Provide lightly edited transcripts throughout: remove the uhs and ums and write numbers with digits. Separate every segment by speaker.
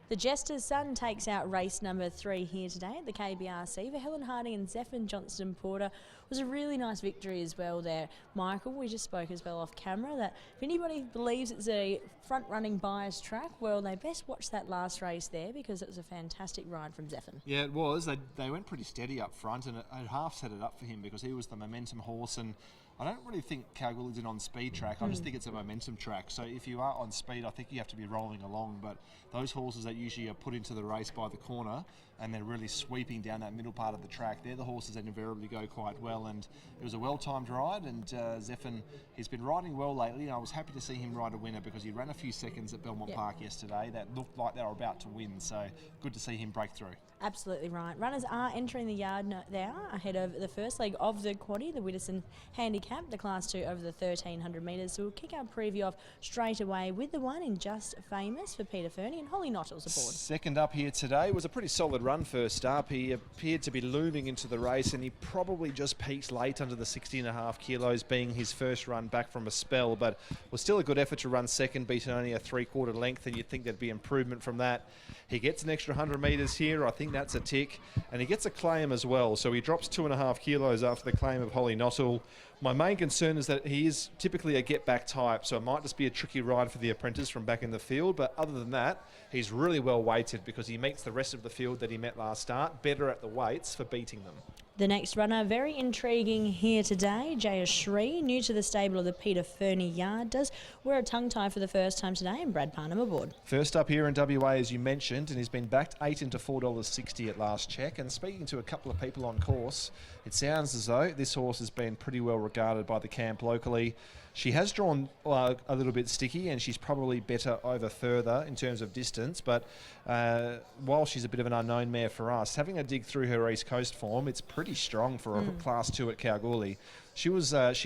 Speaker 1: The Jester's Son takes out race number 3 here today at the KBRC for Helen Harding and Zephan Johnston-Porter. Was a really nice victory as well there. Michael, we just spoke as well off camera that if anybody believes it's a front-running bias track, well, they best watch that last race there because it was a fantastic ride from Zephan.
Speaker 2: Yeah, it was. They went pretty steady up front, and it half set it up for him because he was the momentum horse. And I don't really think Kalgoorlie's an on-speed track. I just think it's a momentum track. So if you are on speed, I think you have to be rolling along. But those horses that usually are put into the race by the corner and they're really sweeping down that middle part of the track, they're the horses that invariably go quite well. And it was a well-timed ride, and Zephan, he's been riding well lately, and I was happy to see him ride a winner because he ran a few seconds at Belmont Park yesterday that looked like they were about to win. So good to see him break through.
Speaker 1: Absolutely right. Runners are entering the yard now ahead of the first leg of the quaddie, the Widesons Handicap, the Class 2 over the 1,300 metres. So we'll kick our preview off straight away with the one in Just Famous for Peter Fernie and Holly Nottles aboard.
Speaker 2: Second up here today was a pretty solid run first up. He appeared to be looming into the race, and he probably just peaked late under the 60.5 kilos, being his first run back from a spell, but was still a good effort to run second, beating only a 3/4 length, and you'd think there'd be improvement from that. He gets an extra 100 metres here. I think that's a tick, and he gets a claim as well, so he drops 2.5 kilos after the claim of Holly Nottle. My main concern is that he is typically a get-back type, so it might just be a tricky ride for the apprentice from back in the field, but other than that, he's really well weighted because he meets the rest of the field that he met last start, better at the weights for beating them.
Speaker 1: The next runner, very intriguing here today, Jaya Shree, new to the stable of the Peter Fernie yard, does wear a tongue tie for the first time today, and Brad Parnham aboard.
Speaker 2: First up here in WA, as you mentioned, and he's been backed 8 into $4.60 at last check. And speaking to a couple of people on course, it sounds as though this horse has been pretty well regarded by the camp locally. She has drawn a little bit sticky, and she's probably better over further in terms of distance, but while she's a bit of an unknown mare for us, having a dig through her East Coast form, it's pretty strong for a Class 2 at Kalgoorlie. She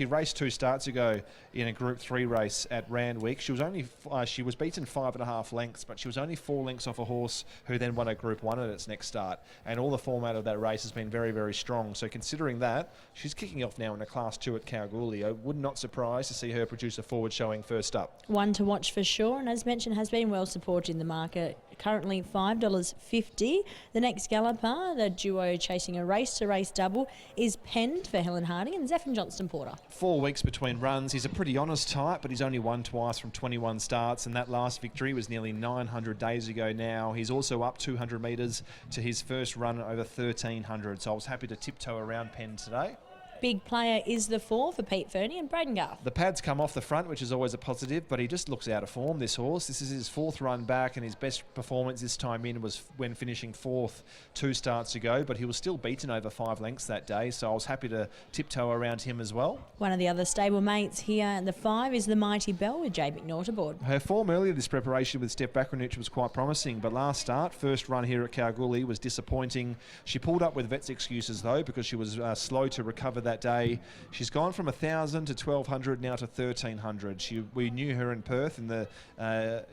Speaker 2: raced 2 starts ago in a Group 3 race at Randwick. She was beaten 5.5 lengths, but she was only 4 lengths off a horse who then won a Group 1 at its next start. And all the format of that race has been very, very strong. So considering that, she's kicking off now in a Class 2 at Kalgoorlie. I would not surprise to see her produce a forward showing first up.
Speaker 1: One to watch for sure, and as mentioned, has been well supported in the market. Currently $5.50. The next galloper, the duo chasing a race-to-race double, is penned for Helen Harding and Zephan Johnston-Porter.
Speaker 2: 4 weeks between runs. He's a pretty honest type, but he's only won twice from 21 starts, and that last victory was nearly 900 days ago now. He's also up 200 metres to his first run over 1,300, so I was happy to tiptoe around Penn today.
Speaker 1: Big player is the 4 for Pete Fernie and Braden Garth.
Speaker 2: The pads come off the front, which is always a positive, but he just looks out of form, this horse. This is his 4th run back, and his best performance this time in was when finishing 4th 2 starts ago, but he was still beaten over 5 lengths that day, so I was happy to tiptoe around him as well.
Speaker 1: One of the other stable mates here, the 5, is the Mighty Bell with Jay McNaught aboard.
Speaker 2: Her form earlier this preparation with Steph Bakranich was quite promising, but last start, first run here at Kalgoorlie, was disappointing. She pulled up with vet's excuses though, because she was slow to recover that day. She's gone from 1,000 to 1,200 now to 1,300. We knew her in Perth in the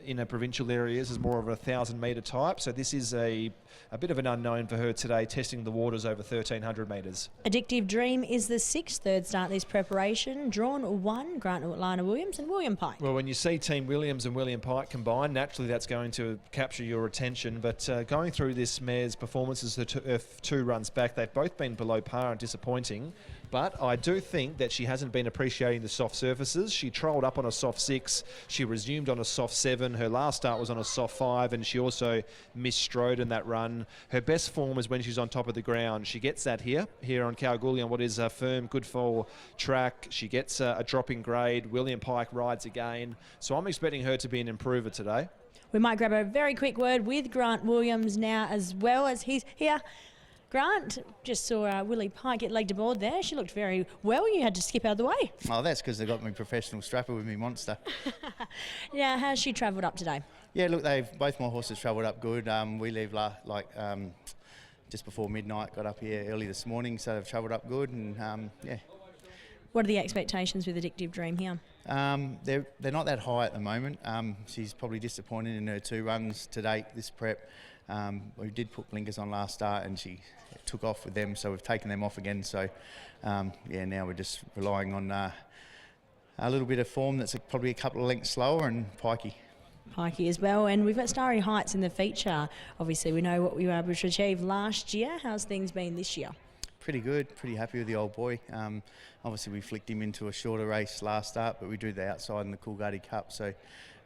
Speaker 2: inner provincial areas as more of a 1,000-metre type, so this is a bit of an unknown for her today, testing the waters over 1,300 metres.
Speaker 1: Addictive Dream is the 6th third start this preparation. Drawn 1, Grant Lana Williams and William Pike.
Speaker 2: Well, when you see Team Williams and William Pike combined, naturally that's going to capture your attention, but going through this mare's performances the 2 runs back, they've both been below par and disappointing, but I do think that she hasn't been appreciating the soft surfaces. She trolled up on a soft 6, she resumed on a soft 7, her last start was on a soft 5, and she also misstrode in that run. Her best form is when she's on top of the ground. She gets that here on Kalgoorlie on what is a firm, good full track. She gets a drop in grade. William Pike rides again, so I'm expecting her to be an improver today.
Speaker 1: We might grab a very quick word with Grant Williams now as well as he's here. Grant, just saw Willie Pike get legged aboard there. She looked very well. You had to skip out of the way.
Speaker 3: Oh, that's because they got me professional strapper with me monster.
Speaker 1: Now, how's she travelled up today?
Speaker 3: Yeah, look, both my horses travelled up good. We leave just before midnight, got up here early this morning, so they've travelled up good, and yeah.
Speaker 1: What are the expectations with Addictive Dream here?
Speaker 3: They're not that high at the moment. She's probably disappointed in her 2 runs to date this prep. We did put blinkers on last start and she took off with them, so we've taken them off again. So now we're just relying on a little bit of form that's probably a couple of lengths slower and pikey.
Speaker 1: Pikey as well, and we've got Starry Heights in the feature. Obviously, we know what we were able to achieve last year. How's things been this year?
Speaker 3: Pretty good, pretty happy with the old boy. Obviously, we flicked him into a shorter race last start, but we drew the outside in the Kalgoorlie Cup, so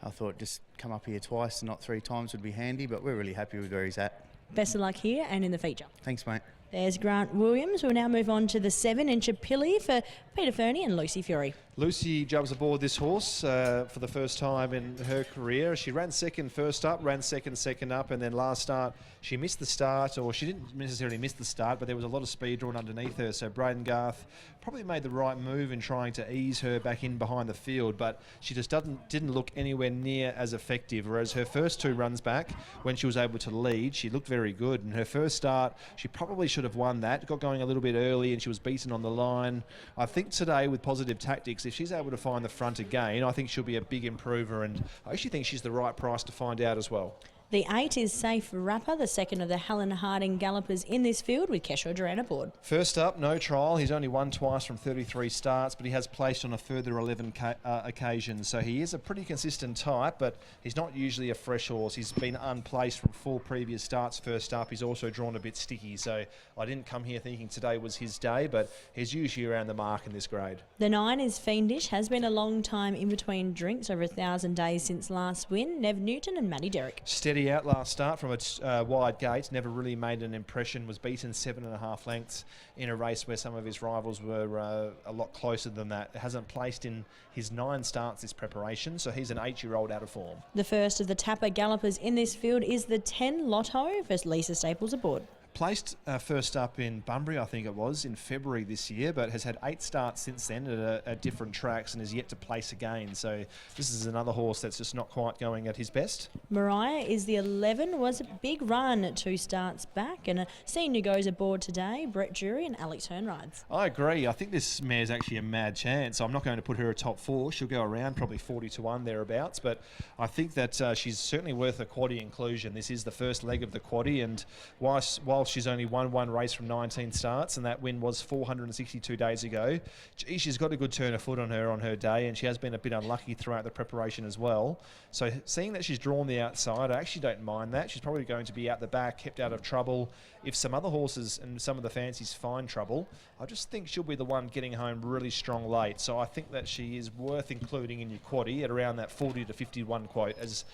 Speaker 3: I thought just come up here twice and not 3 times would be handy, but we're really happy with where he's at.
Speaker 1: Best of luck here and in the feature.
Speaker 3: Thanks, mate.
Speaker 1: There's Grant Williams. We'll now move on to the 7 in Chipilly for Peter Fernie and Lucy Fury.
Speaker 2: Lucy jumps aboard this horse for the first time in her career. She ran second first up, ran second up, and then last start she missed the start, or she didn't necessarily miss the start, but there was a lot of speed drawn underneath her. So Braden Garth probably made the right move in trying to ease her back in behind the field, but she just didn't look anywhere near as effective. Whereas her first 2 runs back, when she was able to lead, she looked very good. And her first start, she probably should have won that. Got going a little bit early and she was beaten on the line. I think today with Positive Tactics, if she's able to find the front again, I think she'll be a big improver, and I actually think she's the right price to find out as well.
Speaker 1: The 8 is Safe Rapper, the second of the Helen Harding gallopers in this field with Keshaw Duran aboard.
Speaker 2: First up, no trial. He's only won twice from 33 starts, but he has placed on a further 11 occasions. So he is a pretty consistent type, but he's not usually a fresh horse. He's been unplaced from 4 previous starts first up. He's also drawn a bit sticky. So I didn't come here thinking today was his day, but he's usually around the mark in this grade.
Speaker 1: The 9 is Fiendish, has been a long time in between drinks, over 1,000 days since last win. Nev Newton and Matty Derrick.
Speaker 2: Steady out last start from a wide gate, never really made an impression, was beaten 7.5 lengths in a race where some of his rivals were a lot closer than that. Hasn't placed in his 9 starts this preparation, so he's an 8-year-old out of form.
Speaker 1: The first of the Tapper gallopers in this field is the 10 Lotto versus Lisa Staples aboard.
Speaker 2: Placed first up in Bunbury, I think it was, in February this year, but has had 8 starts since then at different tracks and is yet to place again. So this is another horse that's just not quite going at his best.
Speaker 1: Mariah is the 11, was a big run at 2 starts back, and a senior goes aboard today, Brett Drury and Alex Hearn rides.
Speaker 2: I agree. I think this mare's actually a mad chance. I'm not going to put her a top 4. She'll go around probably 40-1 thereabouts, but I think that she's certainly worth a quaddie inclusion. This is the first leg of the quaddie, and while she's only won 1 race from 19 starts, and that win was 462 days ago. Gee, she's got a good turn of foot on her day, and she has been a bit unlucky throughout the preparation as well. So seeing that she's drawn the outside, I actually don't mind that. She's probably going to be out the back, kept out of trouble. If some other horses and some of the fancies find trouble, I just think she'll be the one getting home really strong late. So I think that she is worth including in your quaddie at around that 40-51 quote. As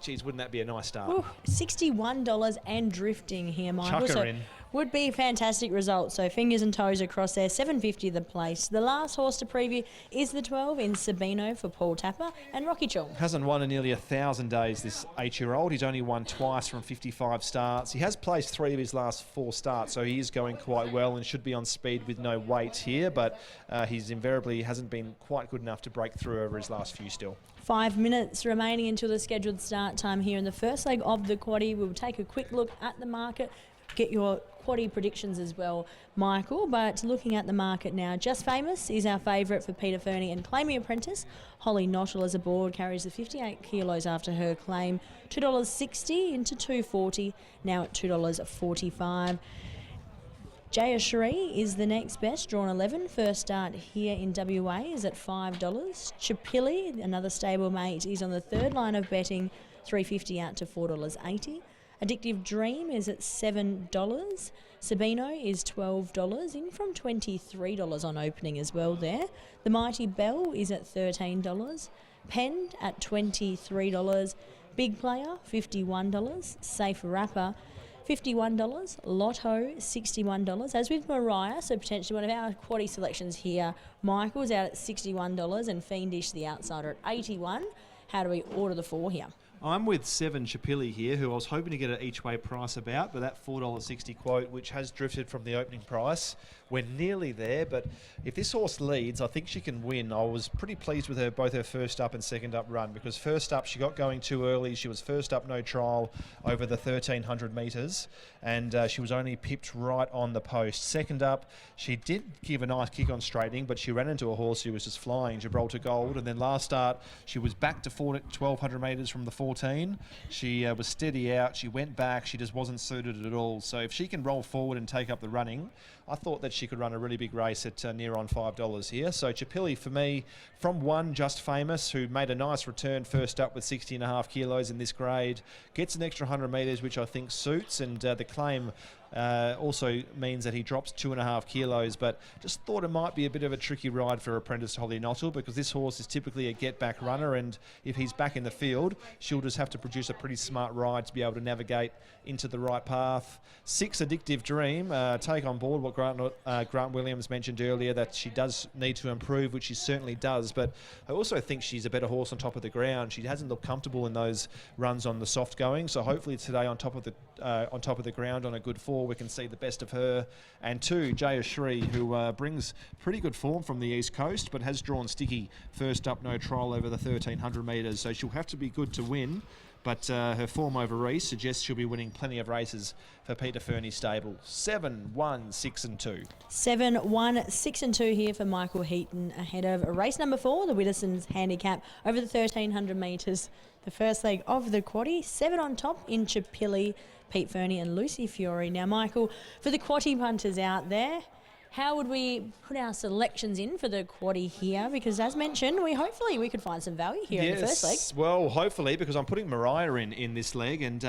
Speaker 2: geez, wouldn't that be a nice start?
Speaker 1: Ooh, $61 and drifting here, Michael.
Speaker 2: Chuck her in.
Speaker 1: Would be a fantastic result. So fingers and toes across there. $7.50 the place. The last horse to preview is the 12 in Sabino for Paul Tapper and Rocky Chong.
Speaker 2: Hasn't won in nearly 1,000 days, this 8-year-old. He's only won twice from 55 starts. He has placed 3 of his last 4 starts, so he is going quite well and should be on speed with no weight here, but he's invariably hasn't been quite good enough to break through over his last few still.
Speaker 1: 5 minutes remaining until the scheduled start time here in the first leg of the quaddie. We'll take a quick look at the market, get your quaddie predictions as well, Michael. But looking at the market now, Just Famous is our favourite for Peter Fernie and Claiming Apprentice. Holly Knottle as aboard carries the 58 kilos after her claim. $2.60 into $2.40, now at $2.45. Jaya Shree is the next best, drawn 11. First start here in WA is at $5. Chipilly, another stablemate, is on the third line of betting, $3.50 out to $4.80. Addictive Dream is at $7. Sabino is $12, in from $23 on opening as well there. The Mighty Bell is at $13. Penned at $23. Big Player, $51. Safe Rapper, $51. Lotto, $61. As with Mariah, so potentially one of our quaddie selections here, Michael's out at $61 and Fiendish, the outsider, at $81. How do we order the 4 here?
Speaker 2: I'm with 7 Chipilly here, who I was hoping to get an each way price about, but that $4.60 quote, which has drifted from the opening price, we're nearly there. But if this horse leads, I think she can win. I was pretty pleased with her, both her first up and second up run, because first up she got going too early. She was first up, no trial, over the 1,300 metres, and she was only pipped right on the post. Second up, she did give a nice kick on straightening, but she ran into a horse who was just flying, Gibraltar Gold, and then last start she was back to 1,200 metres from the 4 14. She was steady out. She went back. She just wasn't suited at all. So if she can roll forward and take up the running, I thought that she could run a really big race at near on $5 here. So Chapili for me, from 1 Just Famous, who made a nice return first up with 60.5 kilos in this grade, gets an extra 100 metres, which I think suits, and the claim also means that he drops 2.5 kilos, but just thought it might be a bit of a tricky ride for apprentice Holly Nottle, because this horse is typically a get-back runner, and if he's back in the field, she'll just have to produce a pretty smart ride to be able to navigate into the right path. 6 Addictive Dream, take on board what Grant Williams mentioned earlier, that she does need to improve, which she certainly does, but I also think she's a better horse on top of the ground. She hasn't looked comfortable in those runs on the soft going, so hopefully today on top of the ground on a good fall, we can see the best of her. And 2, Jayashri, who brings pretty good form from the East Coast, but has drawn sticky first up, no trial over the 1,300 metres, so she'll have to be good to win. But her form over Reese suggests she'll be winning plenty of races for Peter Fernie's stable. 7, 1, 6 and 2.
Speaker 1: 7, 1, 6 and 2 here for Michael Heaton ahead of race number 4, the Widesons Handicap, over the 1,300 metres. The first leg of the quaddie, 7 on top in Chapili, Pete Fernie and Lucy Fiore. Now, Michael, for the quaddie punters out there, how would we put our selections in for the quaddie here? Because as mentioned, hopefully we could find some value here in the first leg.
Speaker 2: Well, hopefully, because I'm putting Mariah in this leg, and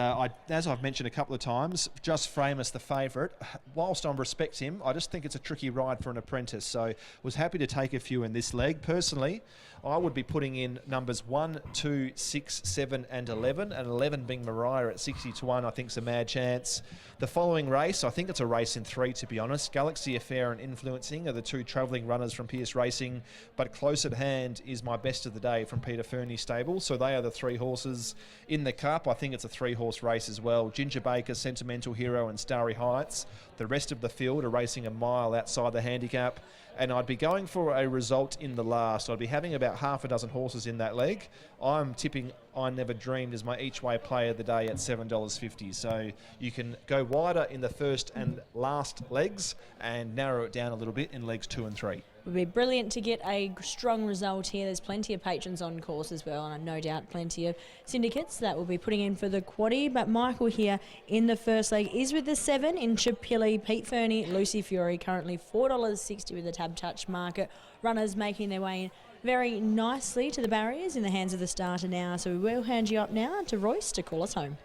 Speaker 2: as I've mentioned a couple of times, Just Famous, the favourite. Whilst I respect him, I just think it's a tricky ride for an apprentice, so was happy to take a few in this leg. Personally, I would be putting in numbers 1, 2, 6, 7 and 11, and 11 being Mariah at 60 to 1, I think is a mad chance. The following race, I think it's a race in 3, to be honest. Galaxy Affair and Influencing are the 2 travelling runners from Pierce Racing, but close at hand is My Best of the Day from Peter Fernie's stable. So they are the 3 horses in the Cup. I think it's a 3-horse race as well. Ginger Baker, Sentimental Hero and Starry Heights. The rest of the field are racing a mile outside the handicap. And I'd be going for a result in the last. I'd be having about half a dozen horses in that leg. I'm tipping I Never Dreamed as my each-way play of the day at $7.50. So you can go wider in the first and last legs and narrow it down a little bit in legs 2 and 3.
Speaker 1: It would be brilliant to get a strong result here. There's plenty of patrons on course as well, and no doubt plenty of syndicates that will be putting in for the quaddie. But Michael here in the first leg is with the 7 in Chapili, Pete Fernie, Lucy Fiore, currently $4.60 with the tab touch market. Runners making their way in very nicely to the barriers in the hands of the starter now. So we will hand you up now to Royce to call us home.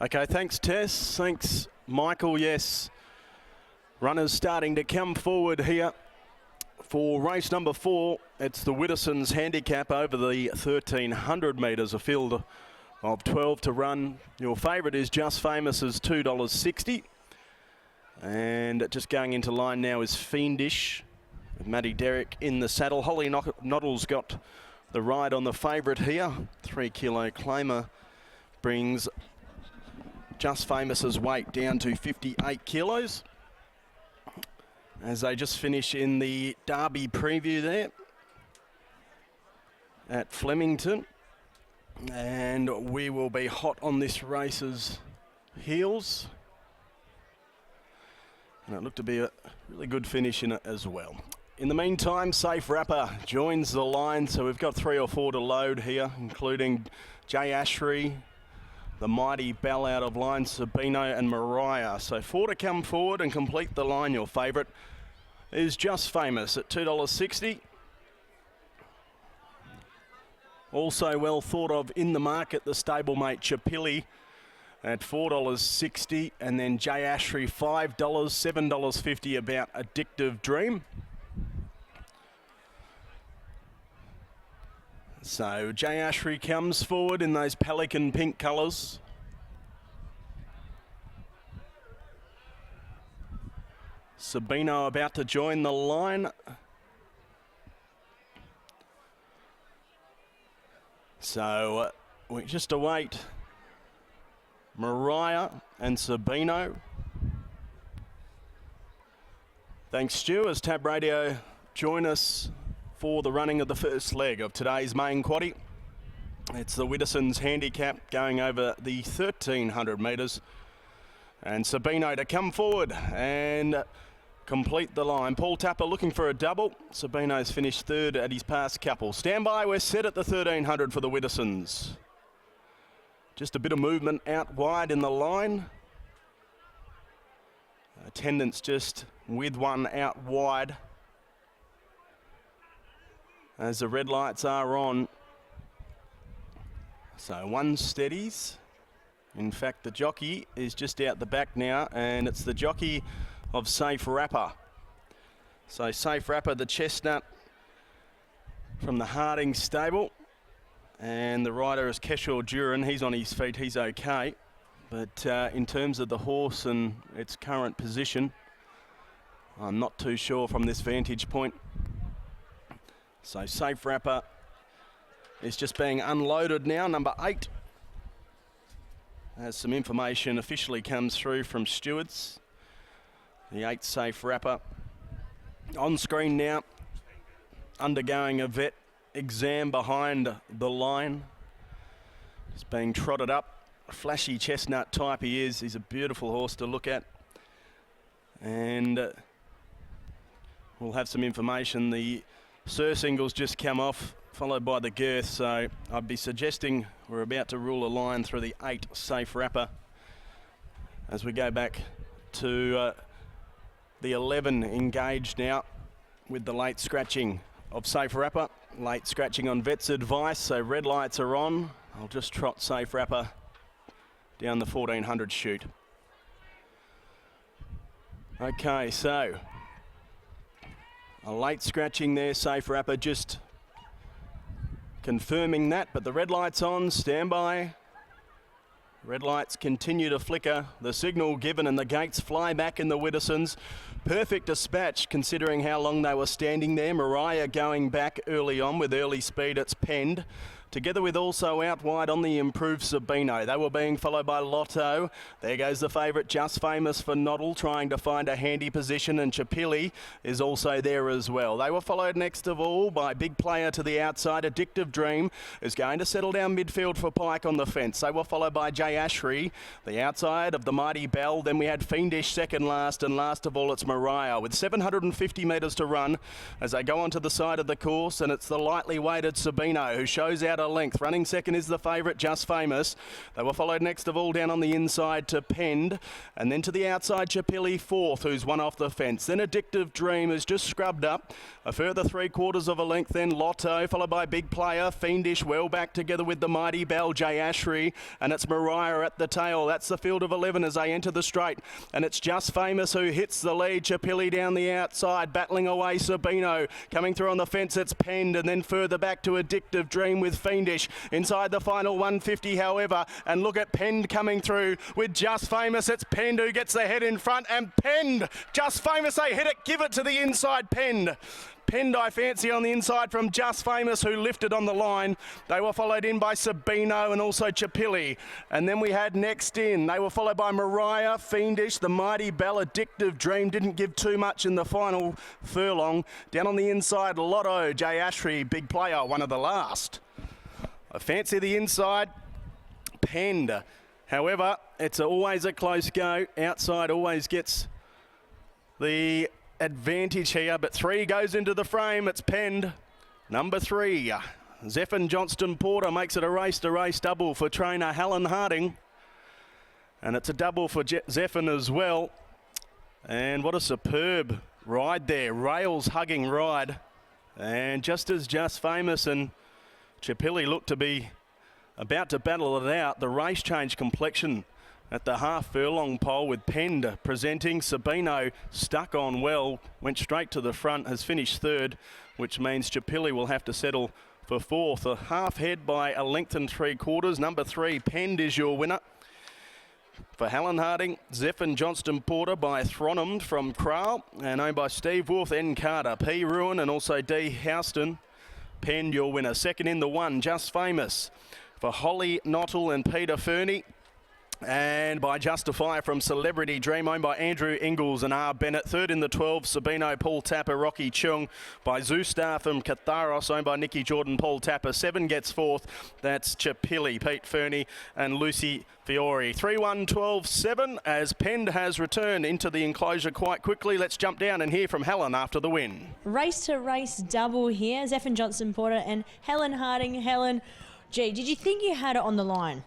Speaker 4: Okay, thanks Tess, thanks Michael. Yes, runners starting to come forward here for race number 4. It's the Widesons Handicap over the 1,300 metres, a field of 12 to run. Your favourite is Just Famous as $2.60. And just going into line now is Fiendish with Matty Derrick in the saddle. Holly Nottle's got the ride on the favourite here. 3 kilo claimer brings Just Famous's weight down to 58 kilos. As they just finish in the Derby preview there at Flemington. And we will be hot on this race's heels. And it looked to be a really good finish in it as well. In the meantime, Safe Rapper joins the line. So we've got 3 or 4 to load here, including Jay Ashry, the mighty Bell out of line, Sabino and Mariah. So 4 to come forward and complete the line. Your favourite is Just Famous at $2.60. Also well thought of in the market, the stablemate Chapili at $4.60, and then Jay Ashry $5, $7.50 about Addictive Dream. So Jay Ashry comes forward in those pelican pink colours. Sabino about to join the line. So we just await Mariah and Sabino. Thanks, Stu, as Tab Radio join us for the running of the first leg of today's main quaddie. It's the Widesons Handicap going over the 1,300 metres. And Sabino to come forward and complete the line. Paul Tapper looking for a double. Sabino's finished third at his past couple. Stand by, we're set at the 1300 for the Widesons. Just a bit of movement out wide in the line. Attendants just with one out wide as the red lights are on. So one steadies. In fact, the jockey is just out the back now, and it's the jockey of Safe Rapper. So Safe Rapper, the chestnut from the Harding stable, and the rider is Keshaw Duran. He's on his feet, he's okay. But in terms of the horse and its current position, I'm not too sure from this vantage point. So Safe Rapper is just being unloaded now, number 8. As some information officially comes through from stewards. The 8 Safe Rapper on screen now, undergoing a vet exam behind the line. He's being trotted up. A flashy chestnut type he is. He's a beautiful horse to look at. And we'll have some information. The Sir Single's just come off, followed by the girth. So I'd be suggesting we're about to rule a line through the 8 Safe Rapper as we go back to the 11 engaged now with the late scratching of Safe Rapper. Late scratching on vet's advice, so red lights are on. I'll just trot Safe Rapper down the 1400 chute. Okay, so a late scratching there, Safe Rapper just confirming that, but the red light's on, stand by. Red lights continue to flicker, the signal given, and the gates fly back in the Widesons. Perfect dispatch considering how long they were standing there. Mariah going back early on with early speed, it's penned. Together with also out wide on the improved Sabino. They were being followed by Lotto. There goes the favourite Just Famous for Noddle, trying to find a handy position, and Chapili is also there as well. They were followed next of all by Big Player to the outside. Addictive Dream is going to settle down midfield for Pike on the fence. They were followed by Jay Ashry, the outside of the Mighty Bell. Then we had Fiendish second last, and last of all it's Mariah with 750 metres to run as they go onto the side of the course, and it's the lightly weighted Sabino who shows out a length. Running second is the favourite Just Famous. They were followed next of all down on the inside to Pend, and then to the outside Chapili fourth, who's one off the fence. Then Addictive Dream is just scrubbed up. A further 3/4 of a length, then Lotto, followed by Big Player, Fiendish well back together with the Mighty Bell, Jay Ashry, and it's Mariah at the tail. That's the field of 11 as they enter the straight, and it's Just Famous who hits the lead. Chapili down the outside, battling away Sabino. Coming through on the fence, it's Pend, and then further back to Addictive Dream with Fiendish inside the final 150, however, and look at Pend coming through with Just Famous. It's Pend who gets the head in front, and Pend, Just Famous, they hit it, give it to the inside Pend. Pend, I fancy, on the inside from Just Famous, who lifted on the line. They were followed in by Sabino and also Chapili. And then we had next in, they were followed by Mariah, Fiendish, the Mighty Bell, Addictive Dream, didn't give too much in the final furlong. Down on the inside, Lotto, Jay Ashry, Big Player, one of the last. I fancy the inside, Pend. However, it's always a close go. Outside always gets the advantage here, but 3 goes into the frame. It's Pend. Number 3, Zephan Johnston-Porter makes it a race-to-race double for trainer Helen Harding. And it's a double for Zephan as well. And what a superb ride there. Rails hugging ride. And just as Just Famous and Chapili look to be about to battle it out, the race change complexion at the half furlong pole with Pend presenting. Sabino stuck on well, went straight to the front, has finished third, which means Chapili will have to settle for fourth. A half head by a length and 3/4. Number 3, Pend is your winner. For Helen Harding, Zephan Johnston-Porter by Thronham from Crale, and owned by Steve Wolf, N. Carter, P. Ruin, and also D. Houston. Pend your winner. Second in the 1, Just Famous for Holly Nottle and Peter Fernie. And by Justify from Celebrity Dream, owned by Andrew Ingalls and R. Bennett. Third in the 12, Sabino, Paul Tapper, Rocky Chung. By Zoostar from Catharos, owned by Nikki Jordan, Paul Tapper. 7 gets fourth. That's Chapilli, Pete Fernie and Lucy Fiore. 3-1-12-7 as Pend has returned into the enclosure quite quickly. Let's jump down and hear from Helen after the win.
Speaker 1: Race to race double here. Zephan Johnston-Porter and Helen Harding. Helen, gee, did you think you had it on the line?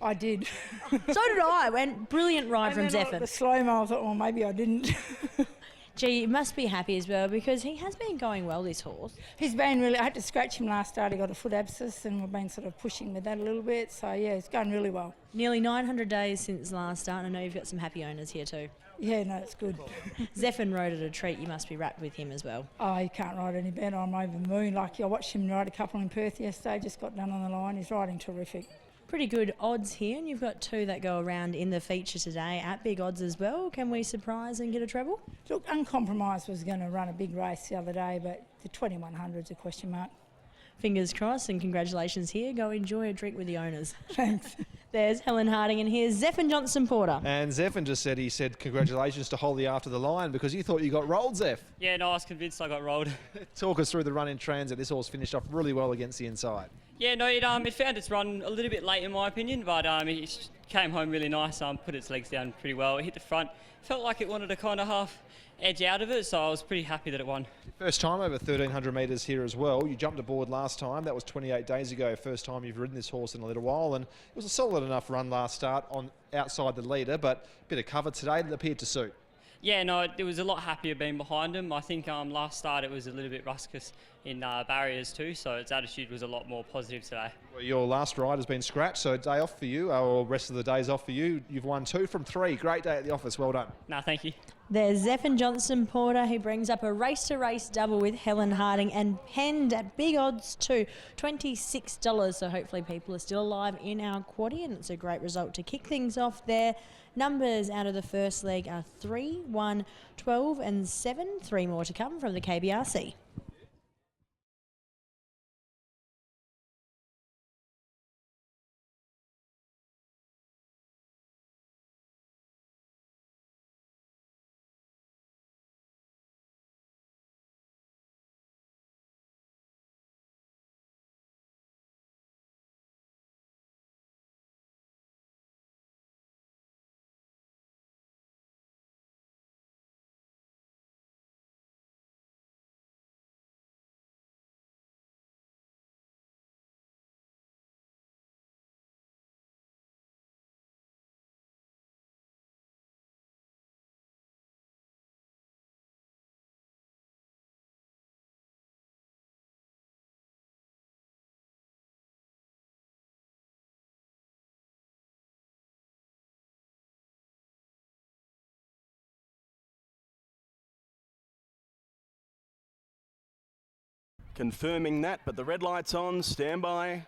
Speaker 5: I did.
Speaker 1: So did I. Went brilliant ride from
Speaker 5: And then
Speaker 1: Zephan.
Speaker 5: the slow-mo, I thought, well, maybe I didn't.
Speaker 1: Gee, you must be happy as well because he has been going well, this horse.
Speaker 5: He's been really, I had to scratch him last start. He got a foot abscess and we've been sort of pushing with that a little bit. So, yeah, it's going really well.
Speaker 1: Nearly 900 days since last start, and I know you've got some happy owners here too.
Speaker 5: Yeah, no, it's good.
Speaker 1: Zephan rode at a treat. You must be wrapped with him as well.
Speaker 5: Oh, he can't ride any better. I'm over the moon. Like, I watched him ride a couple in Perth yesterday, just got done on the line. He's riding terrific.
Speaker 1: Pretty good odds here, and you've got 2 that go around in the feature today at big odds as well. Can we surprise and get a treble?
Speaker 5: Look, Uncompromised was going to run a big race the other day, but the 2100's a question mark.
Speaker 1: Fingers crossed, and congratulations here. Go enjoy a drink with the owners.
Speaker 5: Thanks.
Speaker 1: There's Helen Harding, and here's Zephan Johnston-Porter.
Speaker 2: And Zephan just said, he said, congratulations to Holly after the line because you thought you got rolled, Zeph.
Speaker 6: Yeah, no, I was convinced I got rolled.
Speaker 2: Talk us through the run in transit. This horse finished off really well against the inside.
Speaker 6: Yeah, no, it found its run a little bit late in my opinion, but it came home really nice, put its legs down pretty well. It hit the front, felt like it wanted to kind of half edge out of it, so I was pretty happy that it won.
Speaker 2: First time over 1,300 metres here as well. You jumped aboard last time. That was 28 days ago. First time you've ridden this horse in a little while, and it was a solid enough run last start on outside the leader, but a bit of cover today that appeared to suit.
Speaker 6: Yeah, no, it was a lot happier being behind him. I think last start it was a little bit ruskus in barriers too, so its attitude was a lot more positive today.
Speaker 2: Well, your last ride has been scratched, so a day off for you, or rest of the days off for you. You've won 2 from 3. Great day at the office. Well done.
Speaker 6: No, thank you.
Speaker 1: There's Zephan Johnston-Porter. He brings up a race-to-race double with Helen Harding and penned at big odds too, $26. So hopefully people are still alive in our quaddie, and it's a great result to kick things off there. Numbers out of the first leg are 3, 1, 12 and 7. 3 more to come from the KBRC.
Speaker 4: Confirming that, but the red light's on, stand by.